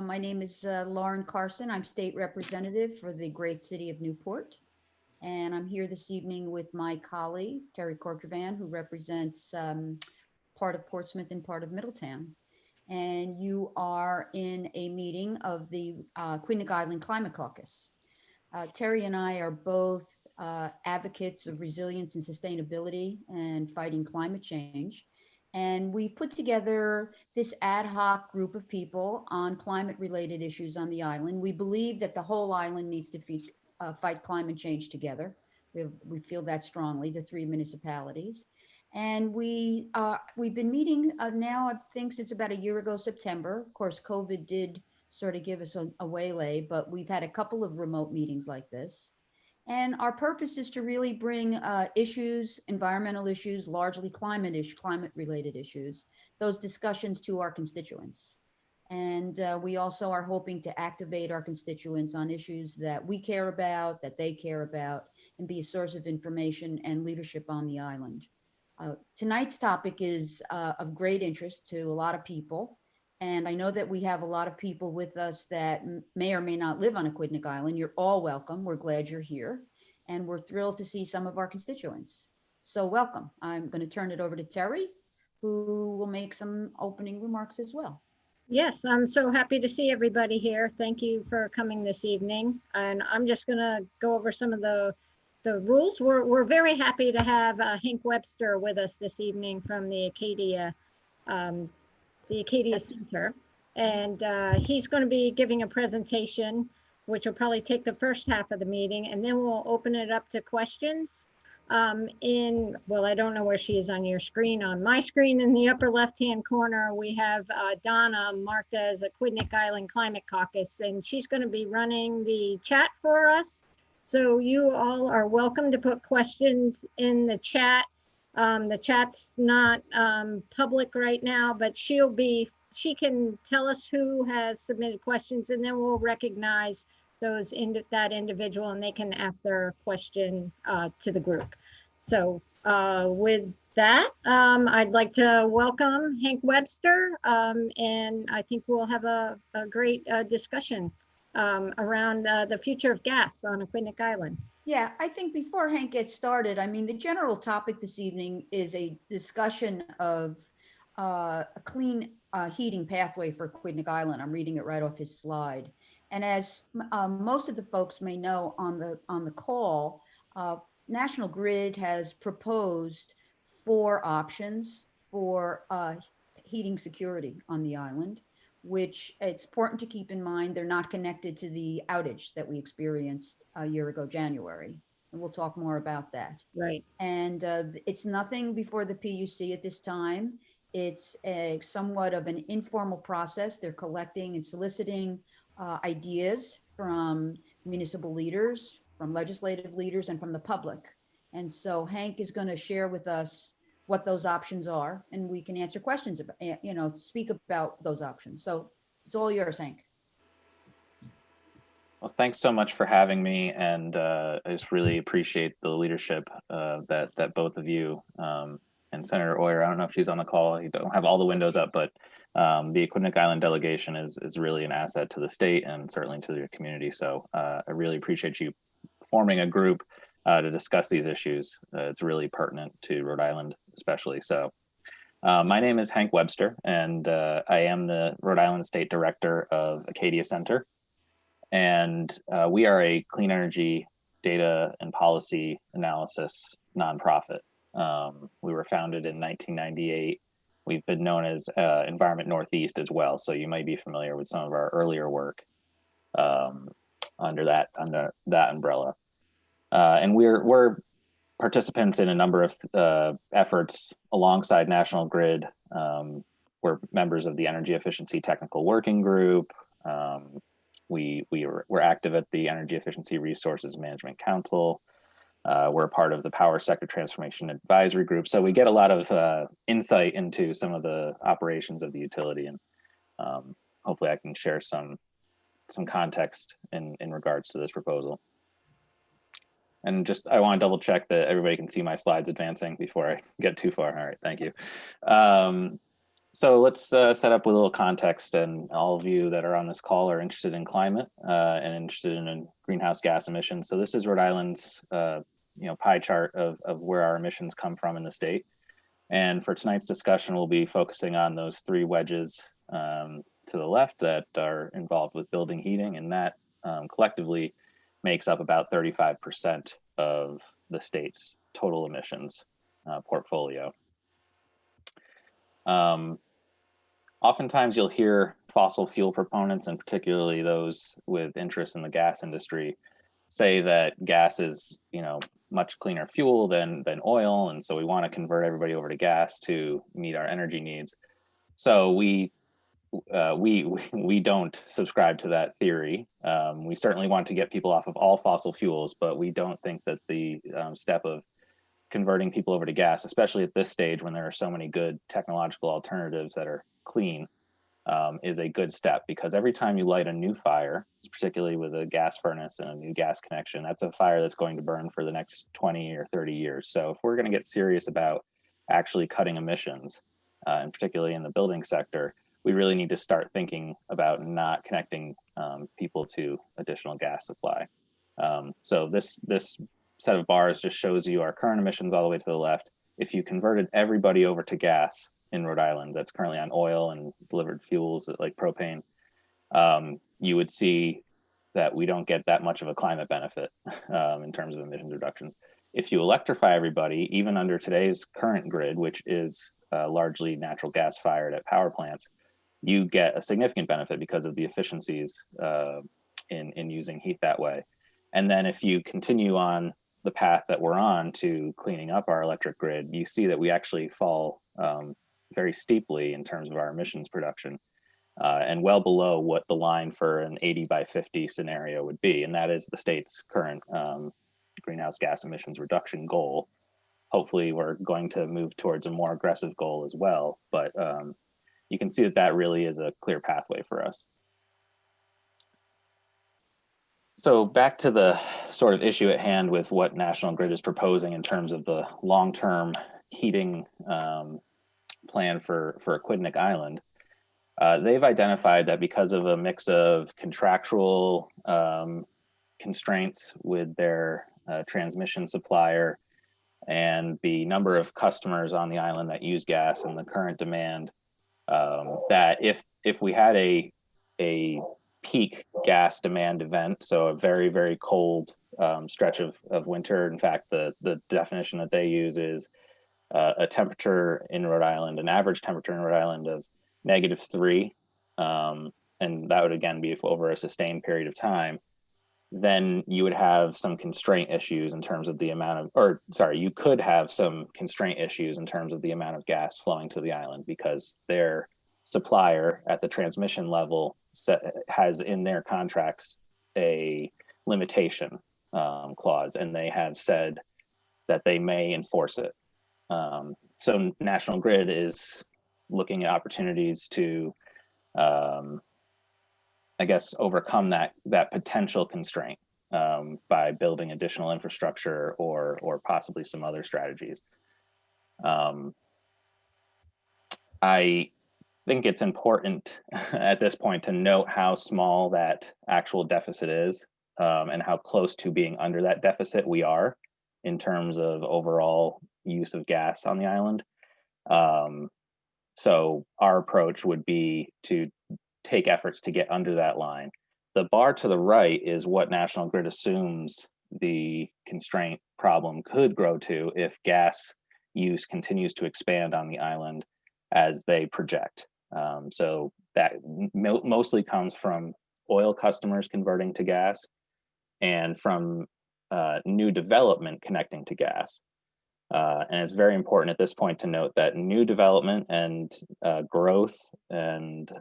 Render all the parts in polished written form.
My name is Lauren Carson. I'm state representative for the great city of Newport. And I'm here this evening with my colleague, Terri, who represents part of Portsmouth and part of Middletown. And you are in a meeting of the Aquidneck Island Climate Caucus. Terri and I are both advocates of resilience and sustainability and fighting climate change. And we put together this ad hoc group of people on climate related issues on the island. We believe that the whole island needs to fight climate change together. We feel that strongly, the three municipalities. And we've been meeting now, I think since about a year ago, September. Of course, COVID did sort of give us a waylay, but we've had a couple of remote meetings like this. And our purpose is to really bring issues, environmental issues, largely climate-related issues, those discussions to our constituents. And we also are hoping to activate our constituents on issues that we care about, that they care about, and be a source of information and leadership on the island. Tonight's topic is of great interest to a lot of people. And I know that we have a lot of people with us that may or may not live on Aquidneck Island. You're all welcome. We're glad you're here. And we're thrilled to see some of our constituents. So welcome. I'm going to turn it over to Terri, who will make some opening remarks as well. Yes, I'm so happy to see everybody here. Thank you for coming this evening. And I'm just going to go over some of the rules. We're very happy to have Hank Webster with us this evening from the Acadia Center. And he's going to be giving a presentation, which will probably take the first half of the meeting, and then we'll open it up to questions. Well, I don't know where she is on your screen. On my screen in the upper left-hand corner, we have Donna marked as Aquidneck Island Climate Caucus, and she's going to be running the chat for us. So you all are welcome to put questions in the chat. The chat's not public right now, but she can tell us who has submitted questions, and then we'll recognize that individual, and they can ask their question to the group. So with that, I'd like to welcome Hank Webster, and I think we'll have a great discussion around the future of gas on Aquidneck Island. Yeah, I think before Hank gets started, I mean, the general topic this evening is a discussion of a clean heating pathway for Aquidneck Island. I'm reading it right off his slide. And as most of the folks may know on the call, National Grid has proposed 4 options for heating security on the island, which it's important to keep in mind they're not connected to the outage that we experienced a year ago, January. And we'll talk more about that. Right. And it's nothing before the PUC at this time. It's somewhat of an informal process. They're collecting and soliciting ideas from municipal leaders, from legislative leaders, and from the public. And so Hank is going to share with us what those options are, and we can answer questions about, speak about those options. So it's all yours, Hank. Well, thanks so much for having me, and I just really appreciate the leadership that both of you and Senator Oyer. I don't know if she's on the call. You don't have all the windows up, but the Aquidneck Island delegation is really an asset to the state and certainly to your community. So I really appreciate you forming a group to discuss these issues. It's really pertinent to Rhode Island, especially. So my name is Hank Webster, and I am the Rhode Island State Director of Acadia Center. And we are a clean energy data and policy analysis nonprofit. We were founded in 1998. We've been known as Environment Northeast as well. So you might be familiar with some of our earlier work under that umbrella. And we're participants in a number of efforts alongside National Grid. We're members of the Energy Efficiency Technical Working Group. We're active at the Energy Efficiency Resources Management Council. We're a part of the Power Sector Transformation Advisory Group. So we get a lot of insight into some of the operations of the utility, and hopefully I can share some context in regards to this proposal. And just, I want to double check that everybody can see my slides advancing before I get too far. All right, thank you. So let's set up with a little context, and all of you that are on this call are interested in climate and interested in greenhouse gas emissions. So this is Rhode Island's pie chart of where our emissions come from in the state. And for tonight's discussion, we'll be focusing on those three wedges to the left that are involved with building heating, and that collectively makes up about 35% of the state's total emissions portfolio. Oftentimes you'll hear fossil fuel proponents, and particularly those with interest in the gas industry, say that gas is, much cleaner fuel than oil, and so we want to convert everybody over to gas to meet our energy needs. So we don't subscribe to that theory. We certainly want to get people off of all fossil fuels, but we don't think that the step of converting people over to gas, especially at this stage when there are so many good technological alternatives that are clean, is a good step, because every time you light a new fire, particularly with a gas furnace and a new gas connection, that's a fire that's going to burn for the next 20 or 30 years. So if we're going to get serious about actually cutting emissions, and particularly in the building sector, we really need to start thinking about not connecting people to additional gas supply. So this set of bars just shows you our current emissions all the way to the left. If you converted everybody over to gas in Rhode Island that's currently on oil and delivered fuels like propane, you would see that we don't get that much of a climate benefit in terms of emissions reductions. If you electrify everybody, even under today's current grid, which is largely natural gas fired at power plants, you get a significant benefit because of the efficiencies in using heat that way. And then if you continue on the path that we're on to cleaning up our electric grid, you see that we actually fall very steeply in terms of our emissions production, and well below what the line for an 80 by 50 scenario would be. And that is the state's current greenhouse gas emissions reduction goal. Hopefully we're going to move towards a more aggressive goal as well, but you can see that that really is a clear pathway for us. So back to the sort of issue at hand with what National Grid is proposing in terms of the long-term heating plan for Aquidneck Island. They've identified that because of a mix of contractual constraints with their transmission supplier and the number of customers on the island that use gas and the current demand, that if we had a peak gas demand event, so a very, very cold stretch of winter. In fact, the definition that they use is a temperature in Rhode Island, an average temperature in Rhode Island of -3, and that would again be over a sustained period of time. Then you would have some constraint issues in terms of the amount of, you could have some constraint issues in terms of the amount of gas flowing to the island, because their supplier at the transmission level has in their contracts a limitation clause, and they have said that they may enforce it. So National Grid is looking at opportunities to, I guess, overcome that potential constraint by building additional infrastructure or possibly some other strategies. I think it's important at this point to note how small that actual deficit is, and how close to being under that deficit we are in terms of overall use of gas on the island. So our approach would be to take efforts to get under that line. The bar to the right is what National Grid assumes the constraint problem could grow to if gas use continues to expand on the island as they project. So that mostly comes from oil customers converting to gas and from new development connecting to gas. And it's very important at this point to note that new development and growth and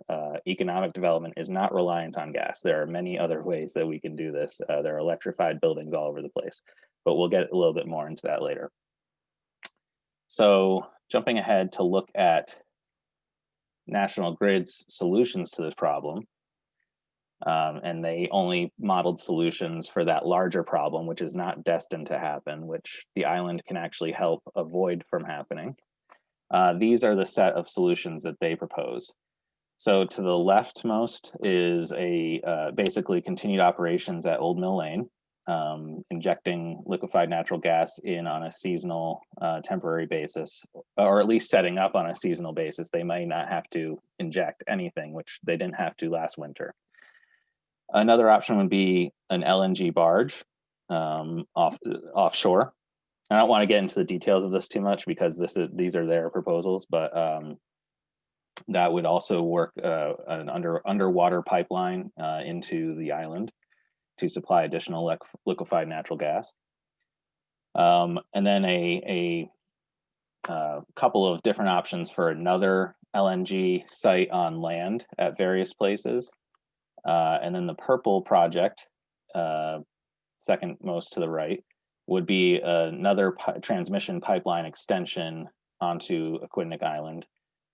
economic development is not reliant on gas. There are many other ways that we can do this. There are electrified buildings all over the place, but we'll get a little bit more into that later. So jumping ahead to look at National Grid's solutions to this problem. And they only modeled solutions for that larger problem, which is not destined to happen, which the island can actually help avoid from happening. These are the set of solutions that they propose. So to the leftmost is basically continued operations at Old Mill Lane, injecting liquefied natural gas in on a seasonal temporary basis, or at least setting up on a seasonal basis. They might not have to inject anything, which they didn't have to last winter. Another option would be an LNG barge offshore. I don't want to get into the details of this too much because these are their proposals, but that would also work an underwater pipeline into the island to supply additional liquefied natural gas. And then a couple of different options for another LNG site on land at various places. And then the purple project, second most to the right, would be another transmission pipeline extension onto Aquidneck Island.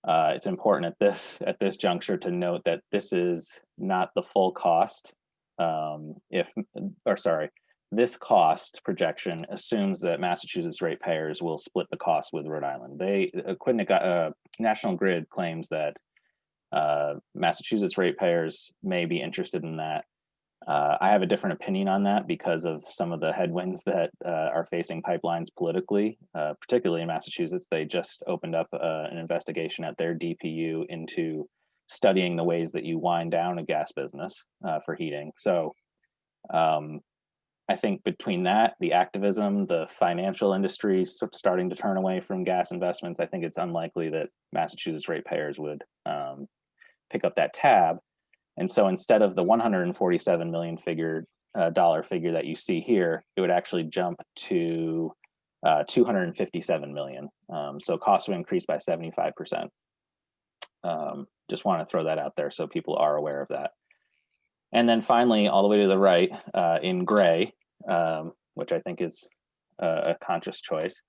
It's important at this juncture to note that this is not the full cost. This cost projection assumes that Massachusetts ratepayers will split the cost with Rhode Island. National Grid claims that Massachusetts ratepayers may be interested in that. I have a different opinion on that because of some of the headwinds that are facing pipelines politically, particularly in Massachusetts. They just opened up an investigation at their DPU into studying the ways that you wind down a gas business for heating. So I think between that, the activism, the financial industry starting to turn away from gas investments, I think it's unlikely that Massachusetts ratepayers would pick up that tab. And so instead of the 147 million dollar figure that you see here, it would actually jump to 257 million. So costs would increase by 75%. Just want to throw that out there so people are aware of that. And then finally, all the way to the right in gray, which I think is a conscious choice,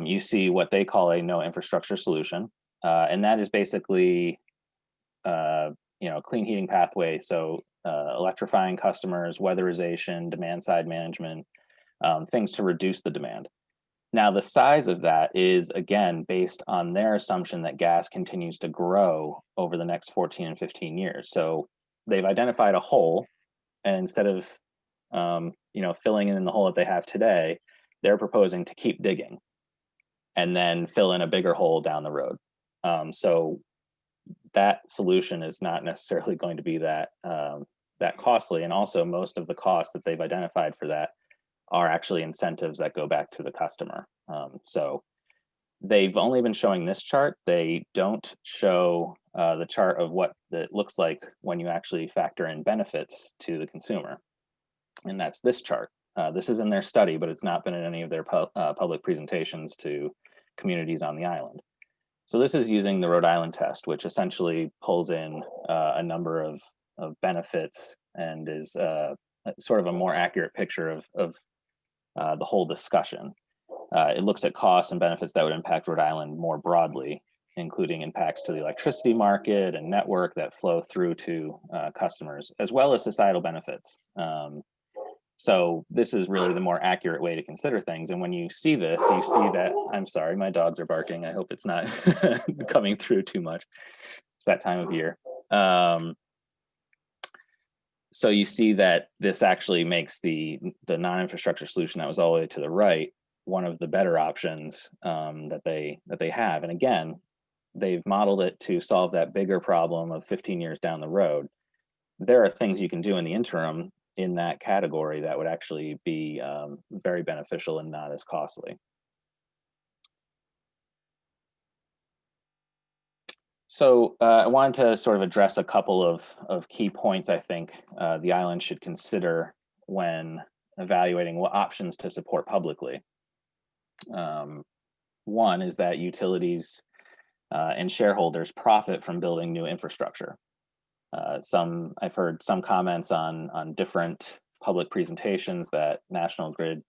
you see what they call a no infrastructure solution. And that is basically clean heating pathway. So electrifying customers, weatherization, demand side management, things to reduce the demand. Now, the size of that is, again, based on their assumption that gas continues to grow over the next 14 and 15 years. So they've identified a hole, and instead of filling in the hole that they have today, they're proposing to keep digging and then fill in a bigger hole down the road. So that solution is not necessarily going to be that costly. And also most of the costs that they've identified for that are actually incentives that go back to the customer. So they've only been showing this chart. They don't show the chart of what it looks like when you actually factor in benefits to the consumer. And that's this chart. This is in their study, but it's not been in any of their public presentations to communities on the island. So this is using the Rhode Island test, which essentially pulls in a number of benefits and is sort of a more accurate picture of the whole discussion. It looks at costs and benefits that would impact Rhode Island more broadly, including impacts to the electricity market and network that flow through to customers, as well as societal benefits. So this is really the more accurate way to consider things. And when you see this, you see that, I'm sorry, my dogs are barking. I hope it's not coming through too much. It's that time of year. So you see that this actually makes the non-infrastructure solution that was all the way to the right one of the better options that they have. And again, they've modeled it to solve that bigger problem of 15 years down the road. There are things you can do in the interim in that category that would actually be very beneficial and not as costly. So I wanted to sort of address a couple of key points I think the island should consider when evaluating what options to support publicly. One is that utilities and shareholders profit from building new infrastructure. I've heard some comments on different public presentations that National Grid,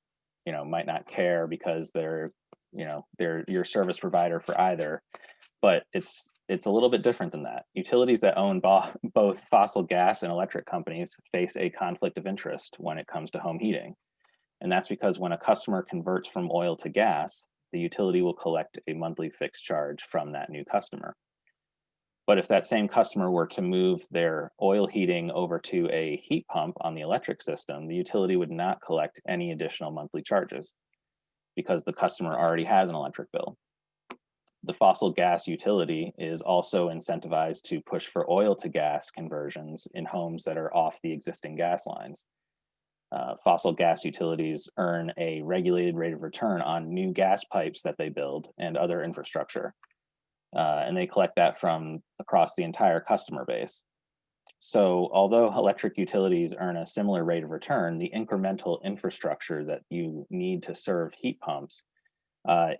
might not care because they're your service provider for either. But it's a little bit different than that. Utilities that own both fossil gas and electric companies face a conflict of interest when it comes to home heating. And that's because when a customer converts from oil to gas, the utility will collect a monthly fixed charge from that new customer. But if that same customer were to move their oil heating over to a heat pump on the electric system, the utility would not collect any additional monthly charges because the customer already has an electric bill. The fossil gas utility is also incentivized to push for oil to gas conversions in homes that are off the existing gas lines. Fossil gas utilities earn a regulated rate of return on new gas pipes that they build and other infrastructure. And they collect that from across the entire customer base. So although electric utilities earn a similar rate of return, the incremental infrastructure that you need to serve heat pumps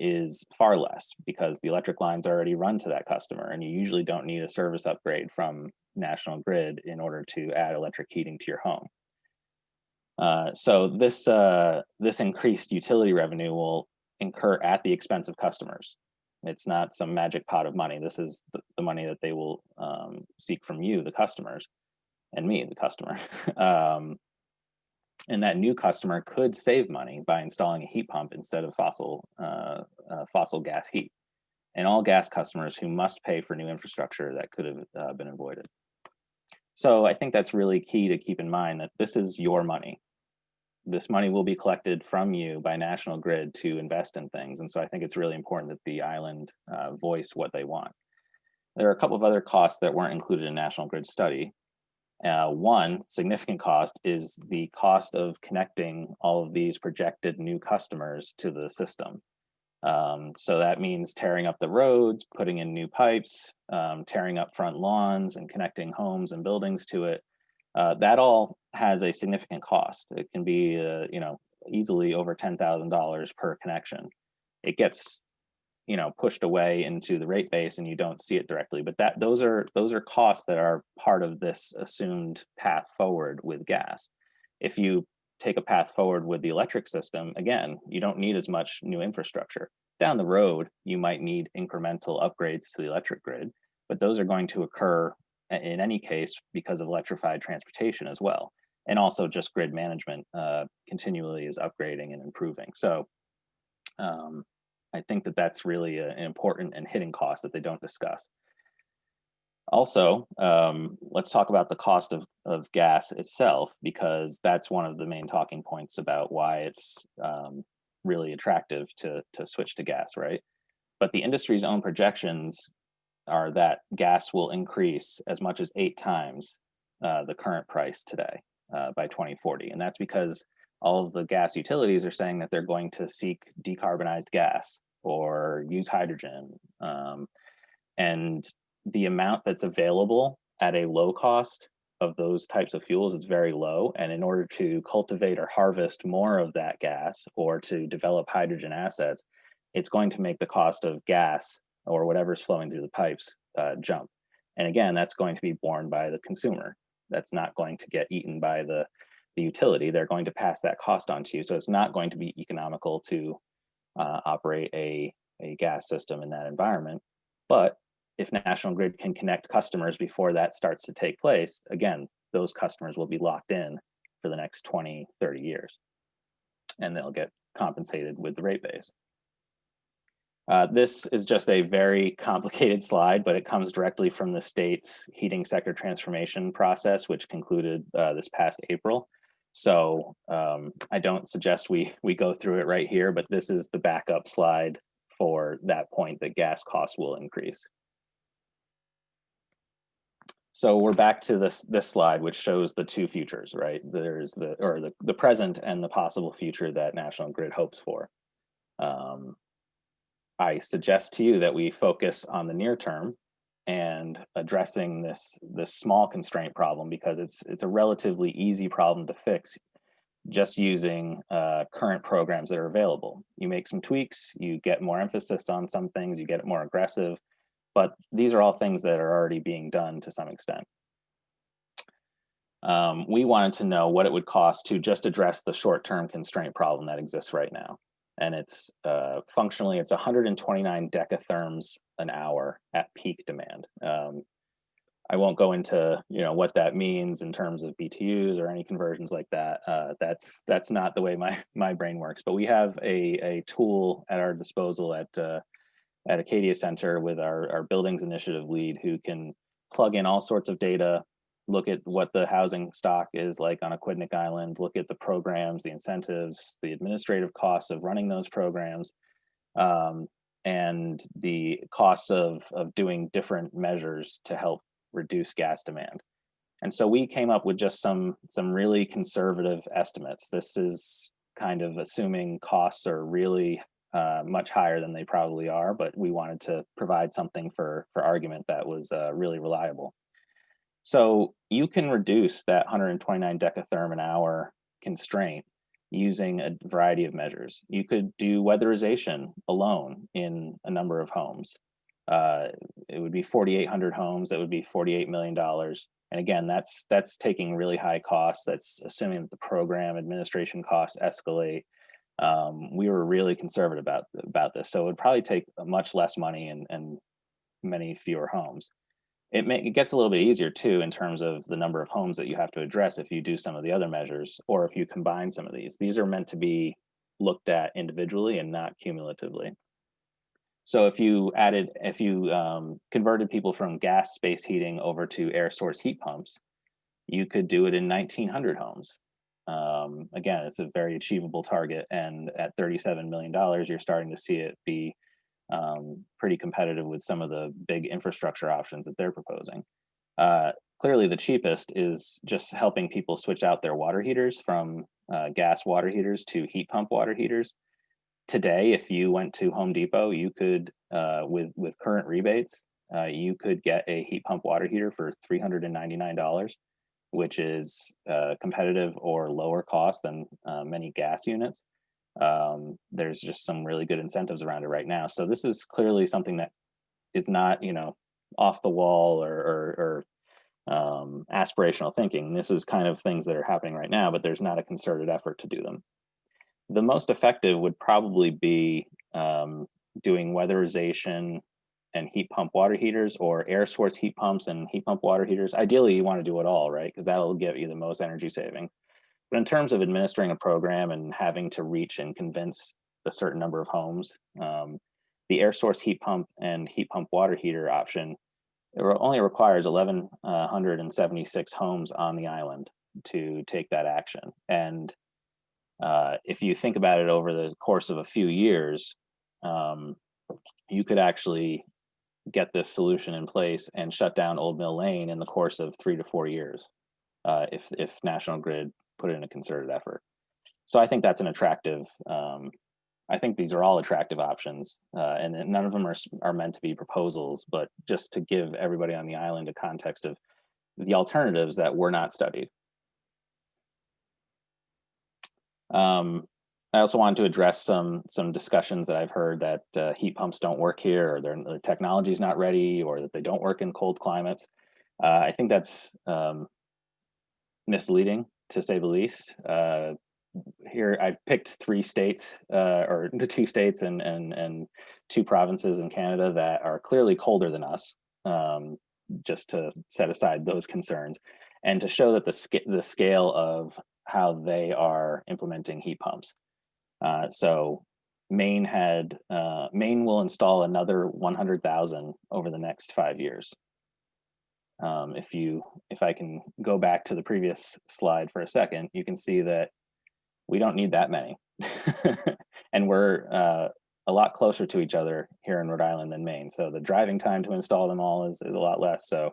is far less because the electric lines already run to that customer, and you usually don't need a service upgrade from National Grid in order to add electric heating to your home. So this increased utility revenue will incur at the expense of customers. It's not some magic pot of money. This is the money that they will seek from you, the customers, and me, the customer. And that new customer could save money by installing a heat pump instead of fossil gas heat. And all gas customers who must pay for new infrastructure that could have been avoided. So I think that's really key to keep in mind that this is your money. This money will be collected from you by National Grid to invest in things. And so I think it's really important that the island voice what they want. There are a couple of other costs that weren't included in National Grid's study. One significant cost is the cost of connecting all of these projected new customers to the system. So that means tearing up the roads, putting in new pipes, tearing up front lawns and connecting homes and buildings to it. That all has a significant cost. It can be, easily over $10,000 per connection. It gets, pushed away into the rate base, and you don't see it directly. But those are costs that are part of this assumed path forward with gas. If you take a path forward with the electric system, again, you don't need as much new infrastructure. Down the road, you might need incremental upgrades to the electric grid, but those are going to occur in any case because of electrified transportation as well. And also just grid management continually is upgrading and improving. So I think that that's really an important and hidden cost that they don't discuss. Also, let's talk about the cost of gas itself, because that's one of the main talking points about why it's really attractive to switch to gas, right? But the industry's own projections are that gas will increase as much as 8 times the current price today by 2040. And that's because all of the gas utilities are saying that they're going to seek decarbonized gas or use hydrogen. And the amount that's available at a low cost of those types of fuels is very low. And in order to cultivate or harvest more of that gas or to develop hydrogen assets, it's going to make the cost of gas or whatever's flowing through the pipes jump. And again, that's going to be borne by the consumer. That's not going to get eaten by the utility. They're going to pass that cost on to you. So it's not going to be economical to operate a gas system in that environment. But if National Grid can connect customers before that starts to take place, again, those customers will be locked in for the next 20, 30 years, and they'll get compensated with the rate base. This is just a very complicated slide, but it comes directly from the state's heating sector transformation process, which concluded this past April. So I don't suggest we go through it right here, but this is the backup slide for that point that gas costs will increase. So we're back to this slide, which shows the two futures, right? There's the present and the possible future that National Grid hopes for. I suggest to you that we focus on the near term and addressing this small constraint problem, because it's a relatively easy problem to fix just using current programs that are available. You make some tweaks, you get more emphasis on some things, you get it more aggressive, but these are all things that are already being done to some extent. We wanted to know what it would cost to just address the short-term constraint problem that exists right now. And it's functionally, it's 129 decatherms an hour at peak demand. I won't go into, you know, what that means in terms of BTUs or any conversions like that. That's not the way my brain works. But we have a tool at our disposal at Acadia Center with our buildings initiative lead, who can plug in all sorts of data, look at what the housing stock is like on Aquidneck Island, look at the programs, the incentives, the administrative costs of running those programs, and the costs of doing different measures to help reduce gas demand. And so we came up with just some really conservative estimates. This is kind of assuming costs are really much higher than they probably are, but we wanted to provide something for argument that was really reliable. So you can reduce that 129 decatherm an hour constraint using a variety of measures. You could do weatherization alone in a number of homes. It would be 4,800 homes. That would be $48 million. And again, that's taking really high costs. That's assuming that the program administration costs escalate. We were really conservative about this. So it would probably take much less money and many fewer homes. It gets a little bit easier too in terms of the number of homes that you have to address if you do some of the other measures, or if you combine some of these. These are meant to be looked at individually and not cumulatively. So if you converted people from gas space heating over to air source heat pumps, you could do it in 1,900 homes. Again, it's a very achievable target, and at $37 million, you're starting to see it be pretty competitive with some of the big infrastructure options that they're proposing. Clearly, the cheapest is just helping people switch out their water heaters from gas water heaters to heat pump water heaters. Today, if you went to Home Depot, you could, with current rebates, you could get a heat pump water heater for $399, which is competitive or lower cost than many gas units. There's just some really good incentives around it right now. So this is clearly something that is not, you know, off the wall or aspirational thinking. This is kind of things that are happening right now, but there's not a concerted effort to do them. The most effective would probably be doing weatherization and heat pump water heaters, or air source heat pumps and heat pump water heaters. Ideally, you want to do it all, right? Because that'll give you the most energy saving. But in terms of administering a program and having to reach and convince a certain number of homes, the air source heat pump and heat pump water heater option, it only requires 1,176 homes on the island to take that action. And if you think about it over the course of a few years, you could actually get this solution in place and shut down Old Mill Lane in the course of 3 to 4 years, if National Grid put in a concerted effort. So I think that's an attractive. I think these are all attractive options, and none of them are meant to be proposals, but just to give everybody on the island a context of the alternatives that were not studied. I also wanted to address some discussions that I've heard that heat pumps don't work here, or the technology is not ready, or that they don't work in cold climates. I think that's misleading, to say the least. Here, I've picked 3 states, or 2 states and 2 provinces in Canada that are clearly colder than us, just to set aside those concerns, and to show that the scale of how they are implementing heat pumps. So Maine will install another 100,000 over the next 5 years. If I can go back to the previous slide for a second, you can see that we don't need that many. And we're a lot closer to each other here in Rhode Island than Maine. So the driving time to install them all is a lot less. So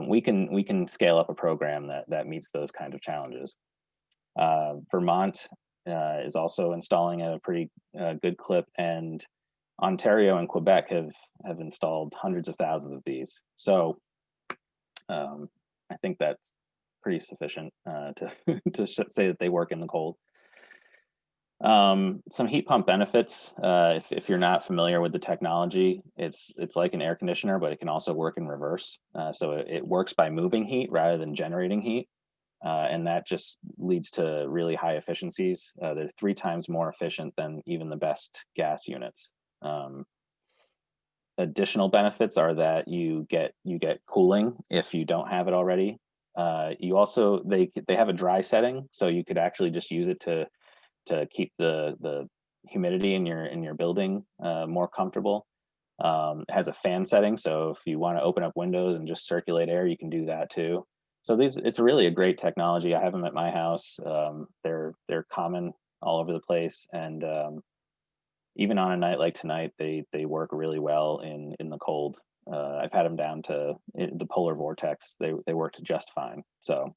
we can scale up a program that meets those kind of challenges. Vermont is also installing at a pretty good clip, and Ontario and Quebec have installed hundreds of thousands of these. So I think that's pretty sufficient to say that they work in the cold. Some heat pump benefits. If you're not familiar with the technology, it's like an air conditioner, but it can also work in reverse. So it works by moving heat rather than generating heat. And that just leads to really high efficiencies. They're 3 times more efficient than even the best gas units. additional benefits are that you get cooling if you don't have it already. You also, they have a dry setting, so you could actually just use it to keep the humidity in your building more comfortable. It has a fan setting, so if you want to open up windows and just circulate air, you can do that too. So it's really a great technology. I have them at my house. They're common all over the place, and even on a night like tonight, they work really well in the cold. I've had them down to the polar vortex. They worked just fine. So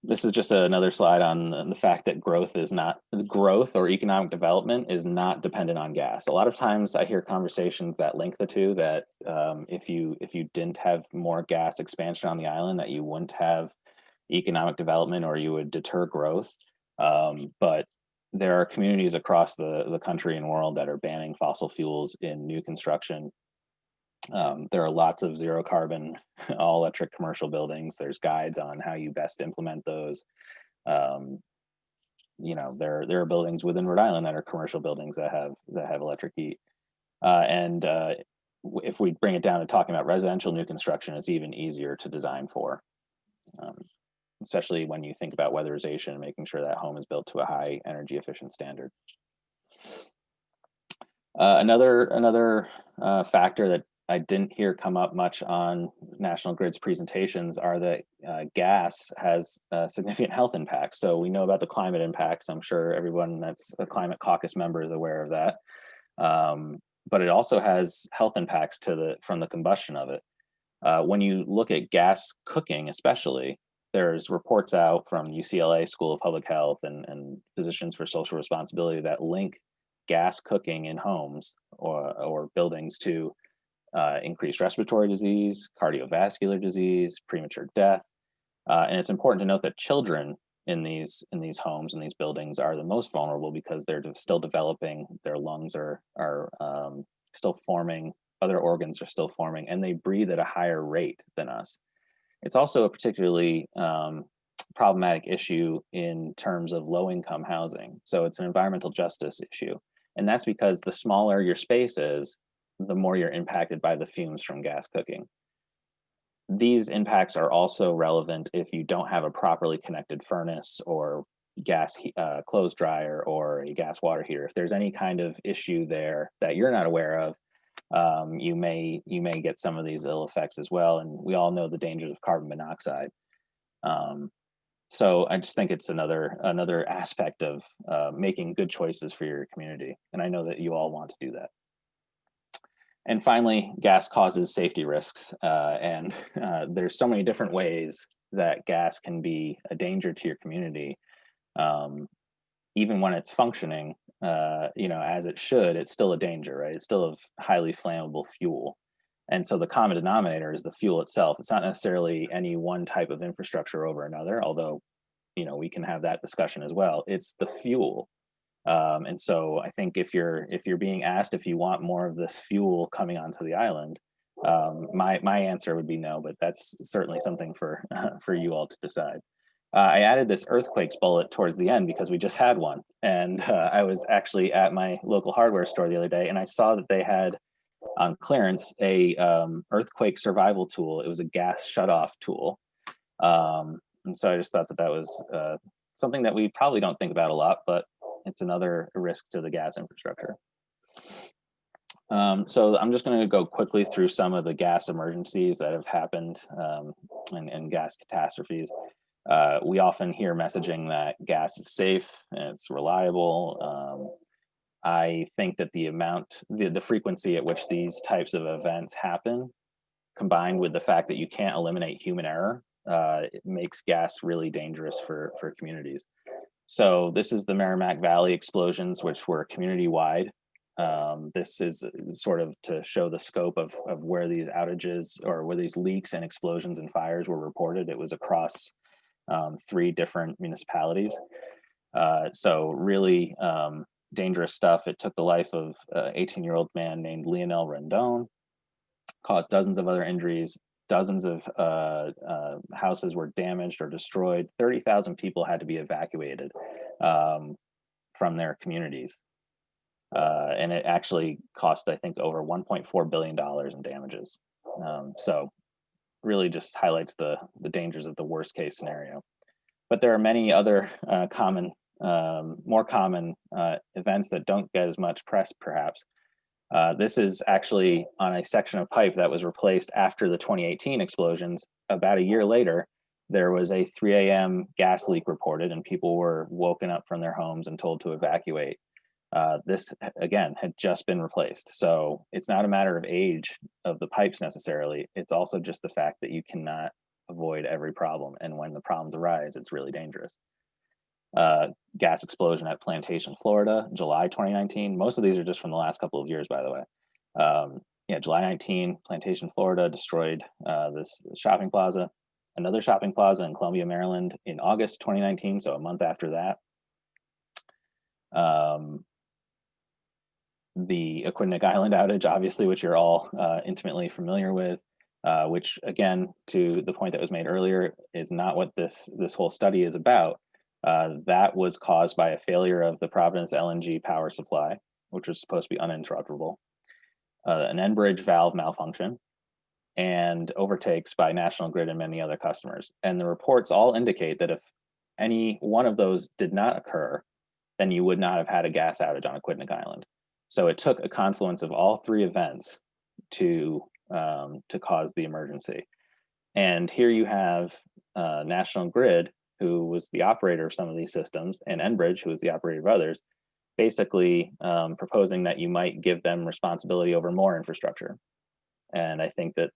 this is just another slide on the fact that growth or economic development is not dependent on gas. A lot of times I hear conversations that link the two, that if you didn't have more gas expansion on the island, that you wouldn't have economic development, or you would deter growth. But there are communities across the country and world that are banning fossil fuels in new construction. There are lots of zero carbon, all electric commercial buildings. There's guides on how you best implement those. You know, there are buildings within Rhode Island that are commercial buildings that have electric heat. And if we bring it down to talking about residential new construction, it's even easier to design for, especially when you think about weatherization and making sure that home is built to a high energy efficient standard. Another factor that I didn't hear come up much on National Grid's presentations are that gas has significant health impacts. So we know about the climate impacts. I'm sure everyone that's a Climate Caucus member is aware of that. But it also has health impacts from the combustion of it. When you look at gas cooking, especially, there's reports out from UCLA School of Public Health and Physicians for Social Responsibility that link gas cooking in homes or buildings to increased respiratory disease, cardiovascular disease, premature death. And it's important to note that children in these homes and these buildings are the most vulnerable because they're still developing, their lungs are still forming, other organs are still forming, and they breathe at a higher rate than us. It's also a particularly problematic issue in terms of low-income housing. So it's an environmental justice issue. And that's because the smaller your space is, the more you're impacted by the fumes from gas cooking. These impacts are also relevant if you don't have a properly connected furnace or gas clothes dryer or a gas water heater. If there's any kind of issue there that you're not aware of, you may get some of these ill effects as well. And we all know the dangers of carbon monoxide. So I just think it's another aspect of making good choices for your community. And I know that you all want to do that. And finally, gas causes safety risks. And there's so many different ways that gas can be a danger to your community. Even when it's functioning, as it should, it's still a danger, right? It's still a highly flammable fuel. And so the common denominator is the fuel itself. It's not necessarily any one type of infrastructure over another, although, we can have that discussion as well. It's the fuel. And so I think if you're being asked if you want more of this fuel coming onto the island, my answer would be no, but that's certainly something for you all to decide. I added this earthquakes bullet towards the end because we just had one. And I was actually at my local hardware store the other day, and I saw that they had on clearance a earthquake survival tool. It was a gas shutoff tool. And so I just thought that was something that we probably don't think about a lot, but it's another risk to the gas infrastructure. So I'm just going to go quickly through some of the gas emergencies that have happened and gas catastrophes. We often hear messaging that gas is safe and it's reliable. I think that the frequency at which these types of events happen, combined with the fact that you can't eliminate human error, it makes gas really dangerous for communities. So this is the Merrimack Valley explosions, which were community-wide. This is sort of to show the scope of where these outages or where these leaks and explosions and fires were reported. It was across 3 different municipalities. So really dangerous stuff. It took the life of an 18-year-old man named Lionel Rendon, caused dozens of other injuries. Dozens of houses were damaged or destroyed. 30,000 people had to be evacuated from their communities. And it actually cost, I think, over $1.4 billion in damages. So really just highlights the dangers of the worst case scenario. But there are many other more common events that don't get as much press, perhaps. This is actually on a section of pipe that was replaced after the 2018 explosions. About a year later, there was a 3 a.m. gas leak reported, and people were woken up from their homes and told to evacuate. This, again, had just been replaced. So it's not a matter of age of the pipes necessarily. It's also just the fact that you cannot avoid every problem. And when the problems arise, it's really dangerous. Gas explosion at Plantation, Florida, July 2019. Most of these are just from the last couple of years, by the way. Yeah, July 19, Plantation, Florida, destroyed this shopping plaza. Another shopping plaza in Columbia, Maryland in August 2019, so a month after that. The Aquidneck Island outage, obviously, which you're all intimately familiar with, which, again, to the point that was made earlier, is not what this whole study is about. That was caused by a failure of the Providence LNG power supply, which was supposed to be uninterruptible, an NGRID valve malfunction, and overtakes by National Grid and many other customers. And the reports all indicate that if any one of those did not occur, then you would not have had a gas outage on Aquidneck Island. So it took a confluence of all three events to cause the emergency. And here you have National Grid, who was the operator of some of these systems, and Enbridge, who was the operator of others, basically proposing that you might give them responsibility over more infrastructure. And I think that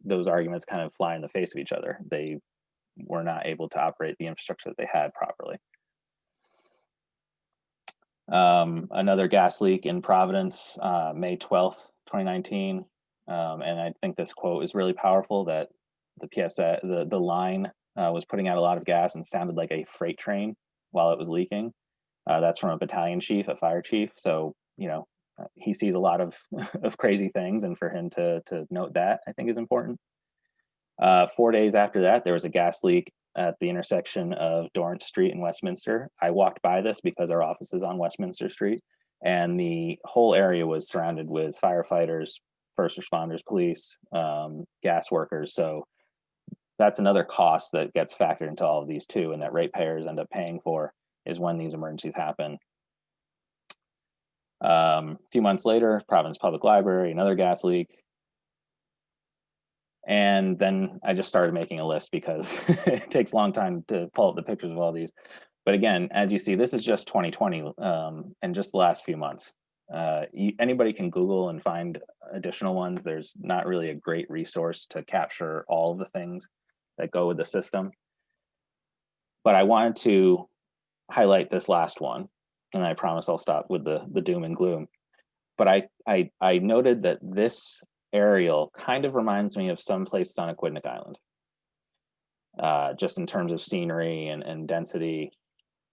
those arguments kind of fly in the face of each other. They were not able to operate the infrastructure that they had properly. Another gas leak in Providence, May 12th, 2019. And I think this quote is really powerful, that the PSA, the line was putting out a lot of gas and sounded like a freight train while it was leaking. That's from a battalion chief, a fire chief. So, you know, he sees a lot of crazy things, and for him to note that, I think, is important. 4 days after that, there was a gas leak at the intersection of Dorrance Street and Westminster. I walked by this because our office is on Westminster Street, and the whole area was surrounded with firefighters, first responders, police, gas workers. So that's another cost that gets factored into all of these too, and that ratepayers end up paying for, is when these emergencies happen. A few months later, Providence Public Library, another gas leak. And then I just started making a list because it takes a long time to pull up the pictures of all these. But again, as you see, this is just 2020 and just the last few months. Anybody can Google and find additional ones. There's not really a great resource to capture all of the things that go with the system. But I wanted to highlight this last one, and I promise I'll stop with the doom and gloom. But I noted that this aerial kind of reminds me of some places on Aquidneck Island, just in terms of scenery and density.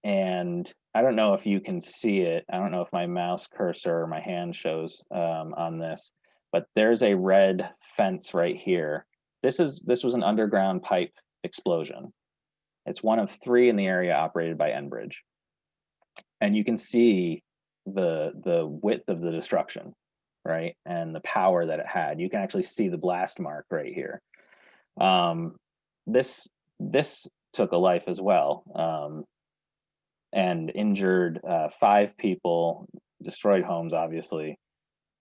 And I don't know if you can see it. I don't know if my mouse cursor or my hand shows on this, but there's a red fence right here. This was an underground pipe explosion. It's one of 3 in the area operated by Enbridge. And you can see the width of the destruction, right? And the power that it had. You can actually see the blast mark right here. This took a life as well, and injured 5 people, destroyed homes, obviously.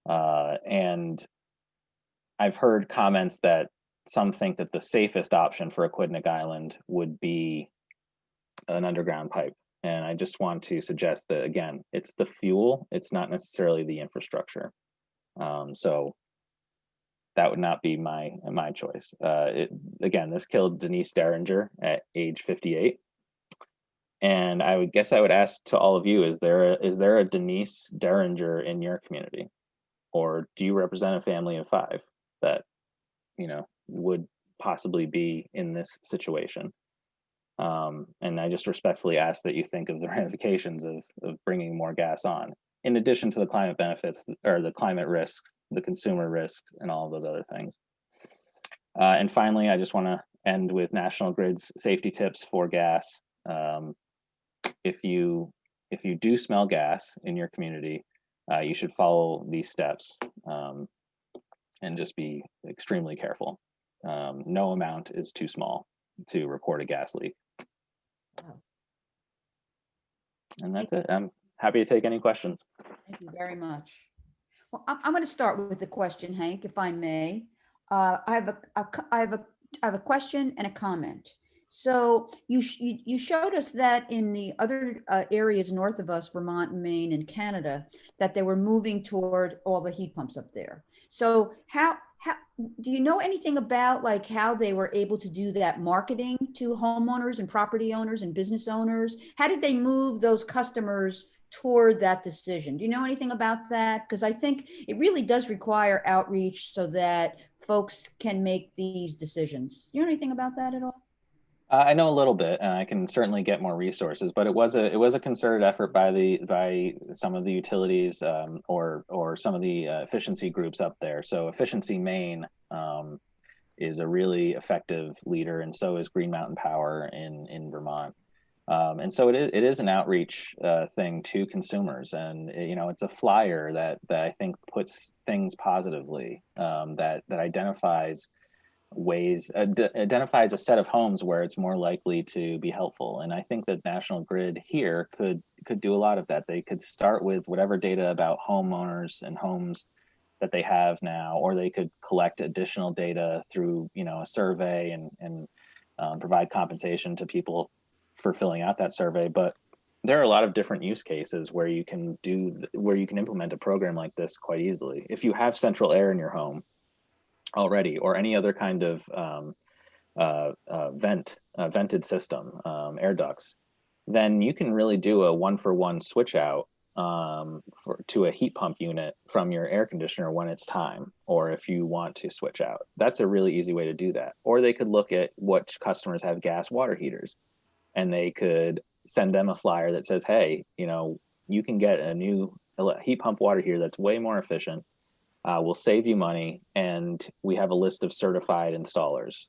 And I've heard comments that some think that the safest option for Aquidneck Island would be an underground pipe. And I just want to suggest that, again, it's the fuel, it's not necessarily the infrastructure. So that would not be my choice. Again, this killed Denise Derringer at age 58. And I would ask to all of you, is there a Denise Derringer in your community? Or do you represent a family of 5 that, you know, would possibly be in this situation? And I just respectfully ask that you think of the ramifications of bringing more gas on, in addition to the climate benefits, or the climate risks, the consumer risks, and all of those other things. And finally, I just want to end with National Grid's safety tips for gas. If you do smell gas in your community, you should follow these steps and just be extremely careful. No amount is too small to report a gas leak. And that's it. I'm happy to take any questions. Thank you very much. Well, I'm going to start with a question, Hank, if I may. I have a question and a comment. So you showed us that in the other areas north of us, Vermont, Maine, and Canada, that they were moving toward all the heat pumps up there. So how do you know anything about like how they were able to do that marketing to homeowners and property owners and business owners? How did they move those customers toward that decision? Do you know anything about that? Because I think it really does require outreach so that folks can make these decisions. Do you know anything about that at all? I know a little bit, and I can certainly get more resources. But it was a concerted effort by some of the utilities or some of the efficiency groups up there. So Efficiency Maine is a really effective leader, and so is Green Mountain Power in Vermont. And so it is an outreach thing to consumers, and it's a flyer that I think puts things positively, that identifies identifies a set of homes where it's more likely to be helpful. And I think that National Grid here could do a lot of that. They could start with whatever data about homeowners and homes that they have now, or they could collect additional data through a survey and provide compensation to people for filling out that survey. But there are a lot of different use cases where you can implement a program like this quite easily. If you have central air in your home already, or any other kind of vented system, air ducts, then you can really do a 1-for-1 switch out to a heat pump unit from your air conditioner when it's time, or if you want to switch out. That's a really easy way to do that. Or they could look at what customers have gas water heaters, and they could send them a flyer that says, hey, you can get a new heat pump water heater that's way more efficient. We'll save you money, and we have a list of certified installers,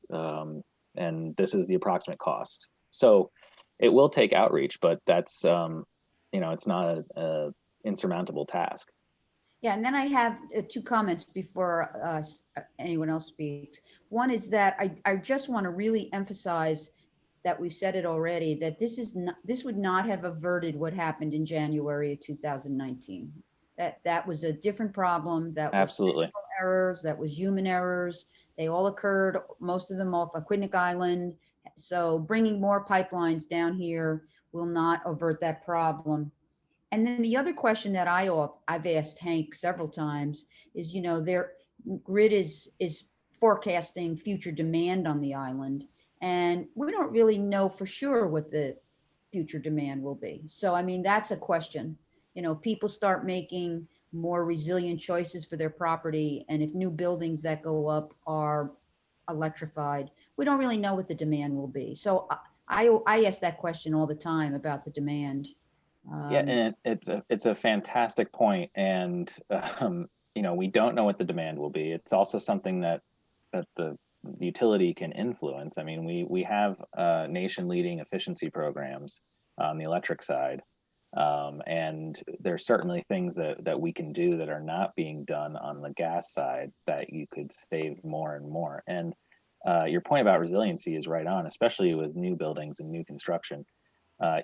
and this is the approximate cost. So it will take outreach, but that's it's not a insurmountable task. Yeah, and then I have two comments before anyone else speaks. One is that I just want to really emphasize that we've said it already, that this would not have averted what happened in January of 2019. That was a different problem. That Absolutely. Was errors, that was human errors. They all occurred, most of them off Aquidneck Island. So bringing more pipelines down here will not avert that problem. And then the other question that I've asked Hank several times is, their grid is forecasting future demand on the island, and we don't really know for sure what the future demand will be. So, I mean, that's a question. If people start making more resilient choices for their property, and if new buildings that go up are electrified, we don't really know what the demand will be. So I ask that question all the time about the demand. Yeah, and it's a fantastic point, and we don't know what the demand will be. It's also something that the utility can influence. I mean, we have nation-leading efficiency programs on the electric side, and there's certainly things that we can do that are not being done on the gas side that you could save more and more. And your point about resiliency is right on, especially with new buildings and new construction.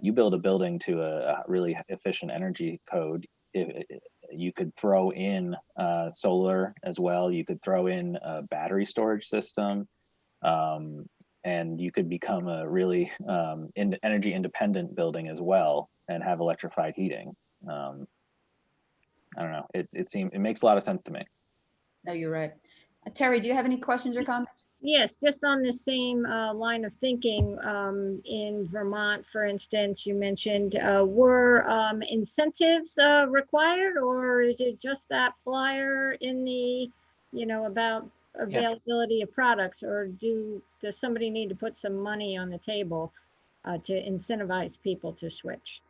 You build a building to a really efficient energy code, you could throw in solar as well. You could throw in a battery storage system, and you could become a really energy independent building as well and have electrified heating. I don't know. It makes a lot of sense to me. No, you're right. Terri, do you have any questions or comments? Yes, just on the same line of thinking, in Vermont, for instance, you mentioned, were incentives required, or is it just that flyer in the, about availability of products, or does somebody need to put some money on the table to incentivize people to switch?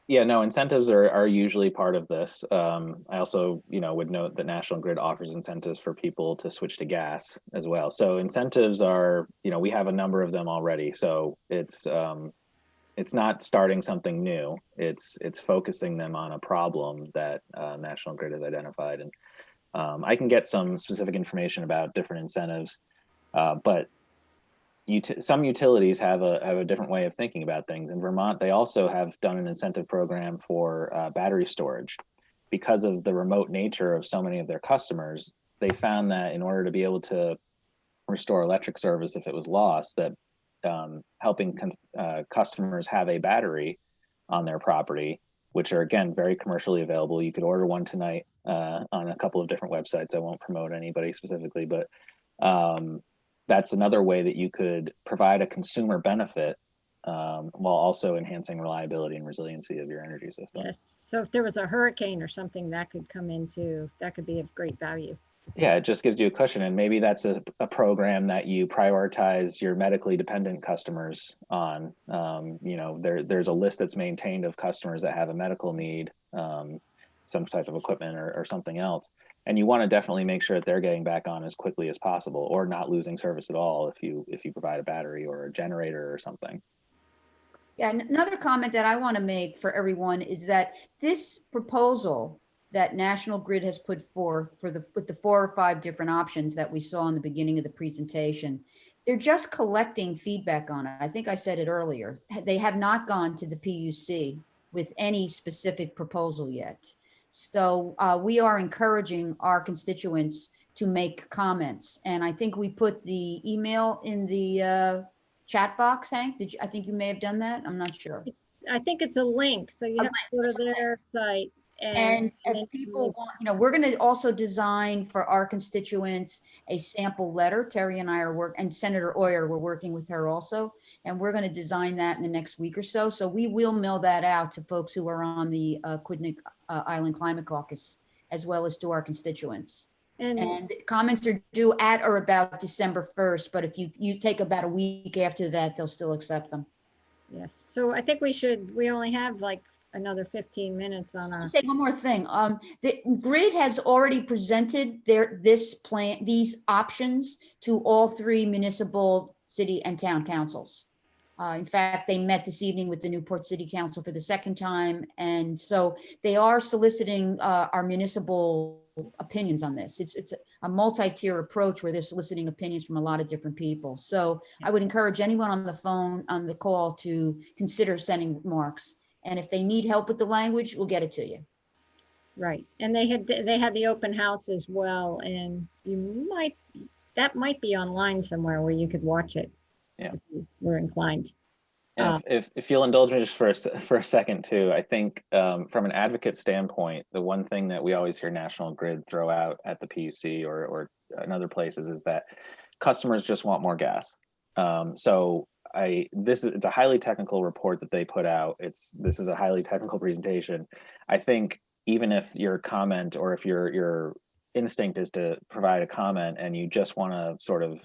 Yeah, no, incentives are usually part of this. I also, would note that National Grid offers incentives for people to switch to gas as well. So incentives are, we have a number of them already. So it's, it's not starting something new. It's focusing them on a problem that National Grid has identified. And I can get some specific information about different incentives, but some utilities have a different way of thinking about things. In Vermont, they also have done an incentive program for battery storage. Because of the remote nature of so many of their customers, they found that in order to be able to restore electric service if it was lost, that helping customers have a battery on their property, which are again very commercially available. You could order one tonight on a couple of different websites. I won't promote anybody specifically, but that's another way that you could provide a consumer benefit while also enhancing reliability and resiliency of your energy system. Yes. So if there was a hurricane or something that could come into, that could be of great value. Yeah, it just gives you a cushion, and maybe that's a program that you prioritize your medically dependent customers on. You know, there's a list that's maintained of customers that have a medical need, some type of equipment or something else, and you want to definitely make sure that they're getting back on as quickly as possible, or not losing service at all if you provide a battery or a generator or something. Yeah, another comment that I want to make for everyone is that this proposal that National Grid has put forth with the 4 or 5 different options that we saw in the beginning of the presentation, they're just collecting feedback on it. I think I said it earlier. They have not gone to the PUC with any specific proposal yet. So we are encouraging our constituents to make comments. And I think we put the email in the chat box, Hank. I think you may have done that. I'm not sure. I think it's a link. So you have to go to their site. And if people want, you know, we're going to also design for our constituents a sample letter. Terri and I are and Senator Oyer, we're working with her also, and we're going to design that in the next week or so. So we will mail that out to folks who are on the Aquidneck Island Climate Caucus, as well as to our constituents. And comments are due at or about December 1st, but if you take about a week after that, they'll still accept them. Yes. So I think we only have like another 15 minutes on our. I'll say one more thing. The grid has already presented these options to all 3 municipal, city, and town councils. In fact, they met this evening with the Newport City Council for the 2nd time, and so they are soliciting our municipal opinions on this. It's a multi-tier approach where they're soliciting opinions from a lot of different people. So I would encourage anyone on the call to consider sending remarks. And if they need help with the language, we'll get it to you. Right. And they had the open house as well. And that might be online somewhere where you could watch it. Yeah. If you were inclined. And if you'll indulge me just for a second too, I think from an advocate standpoint, the one thing that we always hear National Grid throw out at the PUC or in other places is that customers just want more gas. So it's a highly technical report that they put out. This is a highly technical presentation. I think even if your comment or if your instinct is to provide a comment and you just want to sort of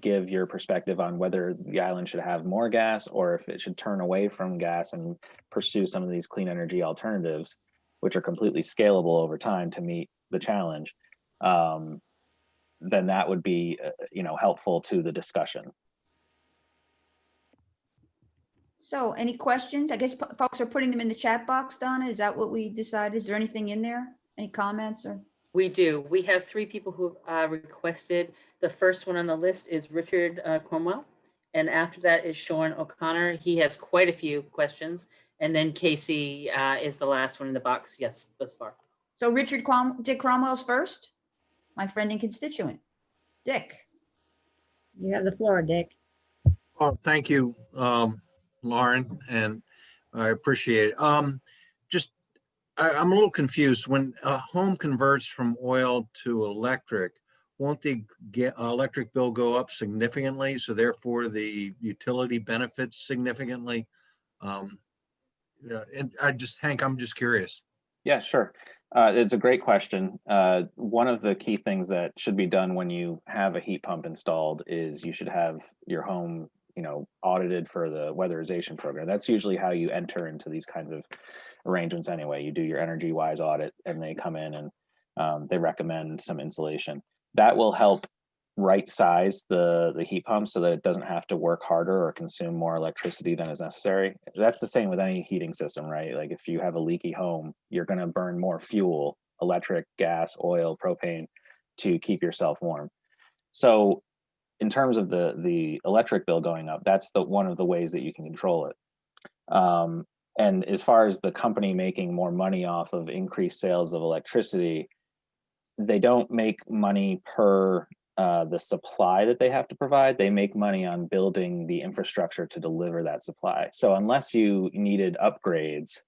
give your perspective on whether the island should have more gas or if it should turn away from gas and pursue some of these clean energy alternatives, which are completely scalable over time to meet the challenge, then that would be helpful to the discussion. So any questions? I guess folks are putting them in the chat box, Donna. Is that what we decided? Is there anything in there? Any comments or? We do. We have 3 people who requested. The first one on the list is Richard Cornwell. And after that is Sean O'Connor. He has quite a few questions. And then Casey is the last one in the box. Yes, thus far. So Dick Cromwell's first, my friend and constituent. Dick. You have the floor, Dick. Oh, thank you, Lauren, and I appreciate it. I'm a little confused. When a home converts from oil to electric, won't the electric bill go up significantly? So therefore the utility benefits significantly? And Hank, I'm just curious. Yeah, sure. It's a great question. One of the key things that should be done when you have a heat pump installed is you should have your home, audited for the weatherization program. That's usually how you enter into these kinds of arrangements anyway. You do your energy wise audit and they come in and they recommend some insulation. That will help right size the heat pump so that it doesn't have to work harder or consume more electricity than is necessary. That's the same with any heating system, right? Like if you have a leaky home, you're going to burn more fuel, electric, gas, oil, propane, to keep yourself warm. So in terms of the electric bill going up, that's one of the ways that you can control it. And as far as the company making more money off of increased sales of electricity, they don't make money per the supply that they have to provide. They make money on building the infrastructure to deliver that supply. So unless you needed upgrades,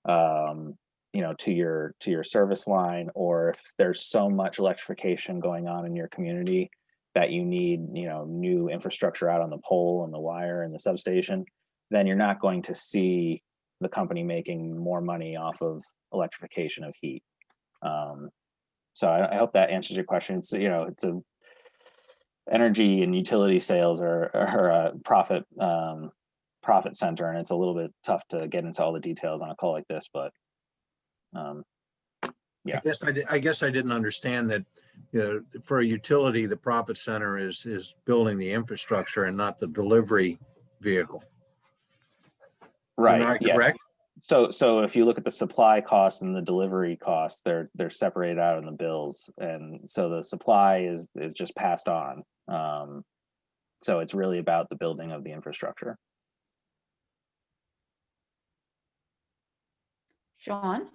you know, to your service line, or if there's so much electrification going on in your community that you need, you know, new infrastructure out on the pole and the wire and the substation, then you're not going to see the company making more money off of electrification of heat. So I hope that answers your question. It's, you know, it's a energy and utility sales are a profit center, and it's a little bit tough to get into all the details on a call like this, but yeah. I guess I didn't understand that, you know, for a utility, the profit center is building the infrastructure and not the delivery vehicle. Right. Am I Yeah. correct? So if you look at the supply costs and the delivery costs, they're separated out in the bills, and so the supply is just passed on. So it's really about the building of the infrastructure. Sean?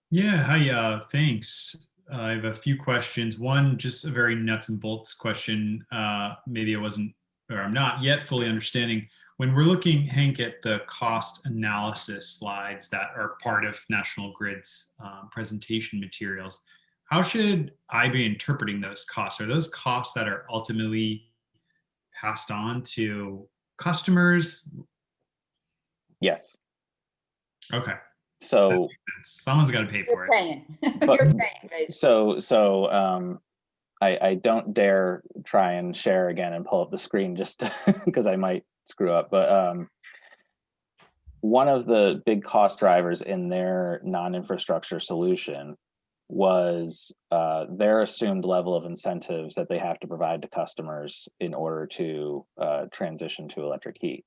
Yeah, hi, thanks. I have a few questions. One, just a very nuts and bolts question. Maybe I wasn't, or I'm not yet fully understanding. When we're looking, Hank, at the cost analysis slides that are part of National Grid's presentation materials, how should I be interpreting those costs? Are those costs that are ultimately passed on to customers? Yes. Okay. So Someone's got to pay for You're it. paying. But- You're paying, basically. So I don't dare try and share again and pull up the screen just because I might screw up. But one of the big cost drivers in their non-infrastructure solution was their assumed level of incentives that they have to provide to customers in order to transition to electric heat.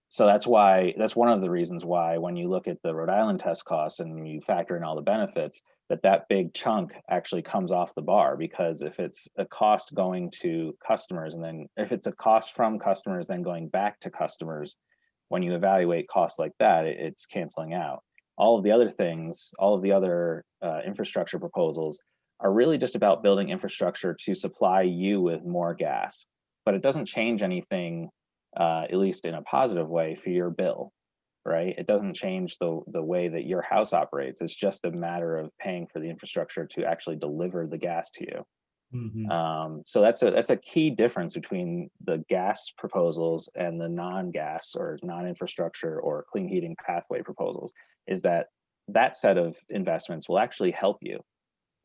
So that's one of the reasons why when you look at the Rhode Island test costs and you factor in all the benefits, that big chunk actually comes off the bar, because if it's a cost going to customers, and then if it's a cost from customers then going back to customers, when you evaluate costs like that, it's canceling out. All of the other things, all of the other infrastructure proposals are really just about building infrastructure to supply you with more gas, but it doesn't change anything, at least in a positive way, for your bill, right? It doesn't change the way that your house operates. It's just a matter of paying for the infrastructure to actually deliver the gas to you. Mm-hmm. So that's a key difference between the gas proposals and the non-gas or non-infrastructure or clean heating pathway proposals, is that set of investments will actually help you.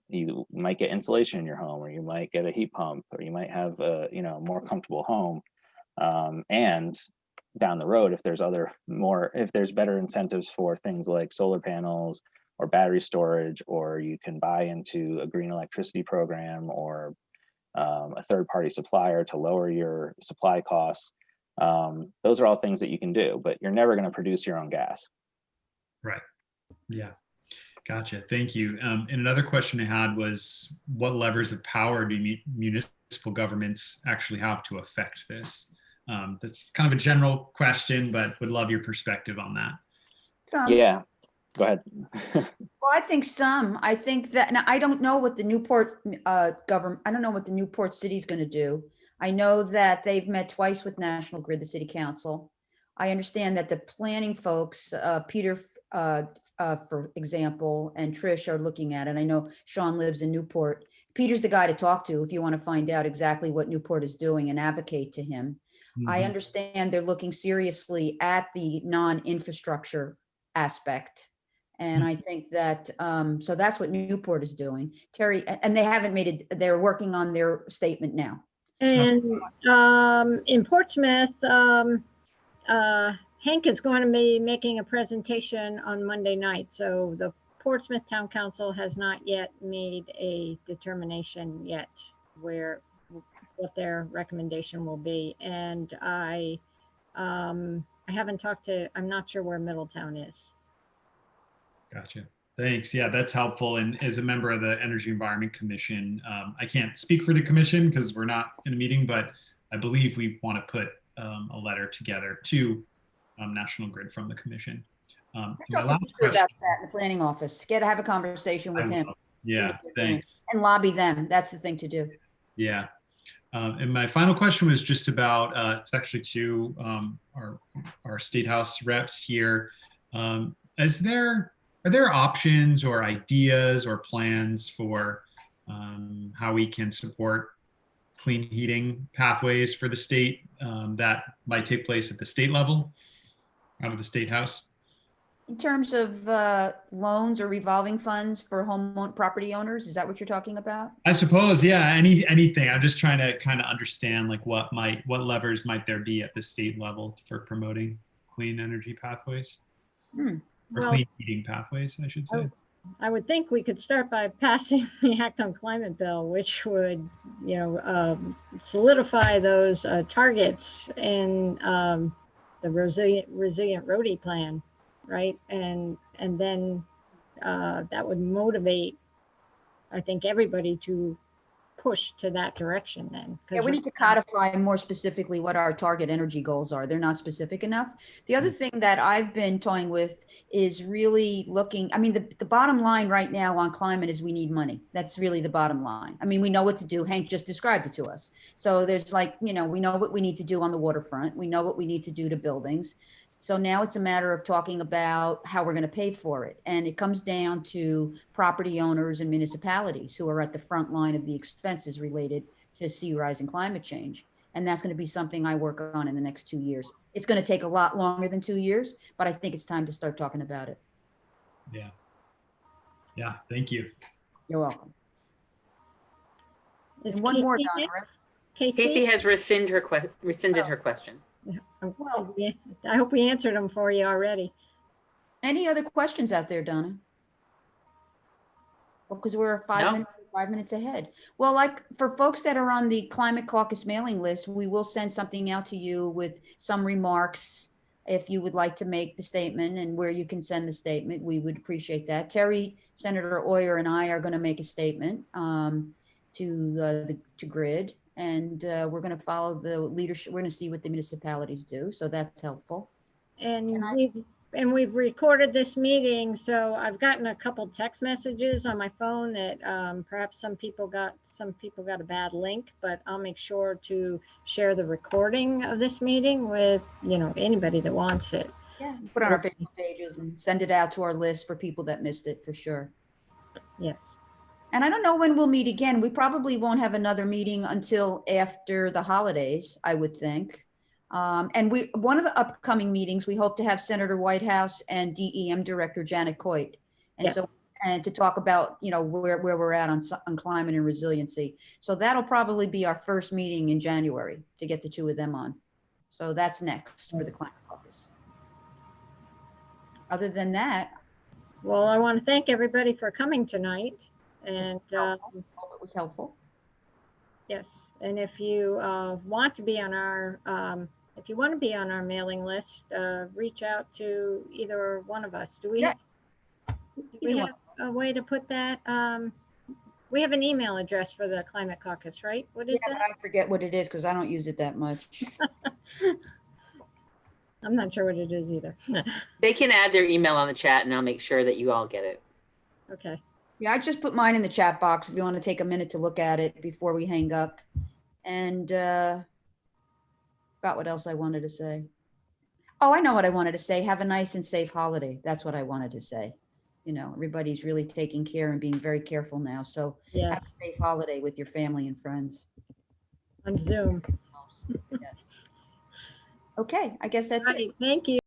You might get insulation in your home, or you might get a heat pump, or you might have a more comfortable home. And down the road, if there's better incentives for things like solar panels or battery storage, or you can buy into a green electricity program or a third-party supplier to lower your supply costs, those are all things that you can do, but you're never going to produce your own gas. Right. Yeah. Gotcha. Thank you. And another question I had was, what levers of power do municipal governments actually have to affect this? That's kind of a general question, but would love your perspective on that. Yeah, go ahead. Well, I think I think that, now I don't know what the Newport government, I don't know what the Newport city is going to do. I know that they've met twice with National Grid, the city council. I understand that the planning folks, Peter, for example, and Trish are looking at it. I know Sean lives in Newport. Peter's the guy to talk to if you want to find out exactly what Newport is doing and advocate to him. I understand they're looking seriously at the non-infrastructure aspect. And I think that, so that's what Newport is doing. Terri, and they haven't made it, they're working on their statement now. And in Portsmouth, Hank is going to be making a presentation on Monday night. So the Portsmouth Town Council has not yet made a determination yet what their recommendation will be. And I haven't talked to, I'm not sure where Middletown is. Gotcha. Thanks. Yeah, that's helpful. And as a member of the Energy Environment Commission, I can't speak for the commission because we're not in a meeting, but I believe we want to put a letter together to National Grid from the commission. My Talk to last Peter question. about that in the planning office. Have a conversation with I him. will. Yeah, thanks. And lobby them. That's the thing to do. Yeah. And my final question was just about, it's actually to our State House reps here. Are there options or ideas or plans for how we can support clean heating pathways for the state that might take place at the state level, out of the State House? In terms of loans or revolving funds for property owners, is that what you're talking about? I suppose, yeah, anything. I'm just trying to kind of understand like what levers might there be at the state level for promoting clean energy pathways? Or Well, clean heating pathways, I should say. I would think we could start by passing the Act on Climate bill, which would, solidify those targets in the resilient roadie plan, right? And then that would motivate, I think, everybody to push to that direction then. Yeah, we need to codify more specifically what our target energy goals are. They're not specific enough. The other thing that I've been toying with is really looking, I mean, the bottom line right now on climate is we need money. That's really the bottom line. I mean, we know what to do. Hank just described it to us. So there's like, we know what we need to do on the waterfront. We know what we need to do to buildings. So now it's a matter of talking about how we're going to pay for it. And it comes down to property owners and municipalities who are at the front line of the expenses related to sea rise and climate change. And that's going to be something I work on in the next 2 years. It's going to take a lot longer than 2 years, but I think it's time to start talking about it. Yeah. Yeah, thank you. You're welcome. Is And one more, Casey Donna. next? Casey has rescinded her question. Well, I hope we answered them for you already. Any other questions out there, Donna? Well, because we're 5 minutes ahead. Well, like for folks that are on the Climate Caucus mailing list, we will send something out to you with some remarks if you would like to make the statement and where you can send the statement. We would appreciate that. Terri, Senator Oyer, and I are going to make a statement to GRID. And we're going to follow the leadership. We're going to see what the municipalities do. So that's helpful. And we've recorded this meeting. So I've gotten a couple text messages on my phone that perhaps some people got a bad link, but I'll make sure to share the recording of this meeting with, anybody that wants it. Yeah, put it on our Facebook pages and send it out to our list for people that missed it for sure. Yes. And I don't know when we'll meet again. We probably won't have another meeting until after the holidays, I would think. And one of the upcoming meetings, we hope to have Senator Whitehouse and DEM Director Janet Coit. And and to talk about, where we're at on climate and resiliency. So that'll probably be our first meeting in January to get the two of them on. So that's next for the Climate Caucus. Other than that. Well, I want to thank everybody for coming tonight. And hope it was helpful. Yes, and if you want to be on our mailing list, reach out to either one of us. Do we have a way to put that? We have an email address for the Climate Caucus, right? What is that? But I forget what it is because I don't use it that much. I'm not sure what it is either. They can add their email on the chat and I'll make sure that you all get it. Okay. Yeah, I just put mine in the chat box if you want to take a minute to look at it before we hang up. And got what else I wanted to say. Oh, I know what I wanted to say. Have a nice and safe holiday. That's what I wanted to say. Everybody's really taking care and being very careful now. So yes. Have a safe holiday with your family and friends. On Zoom. Yes. Okay, I guess that's it. Thank you.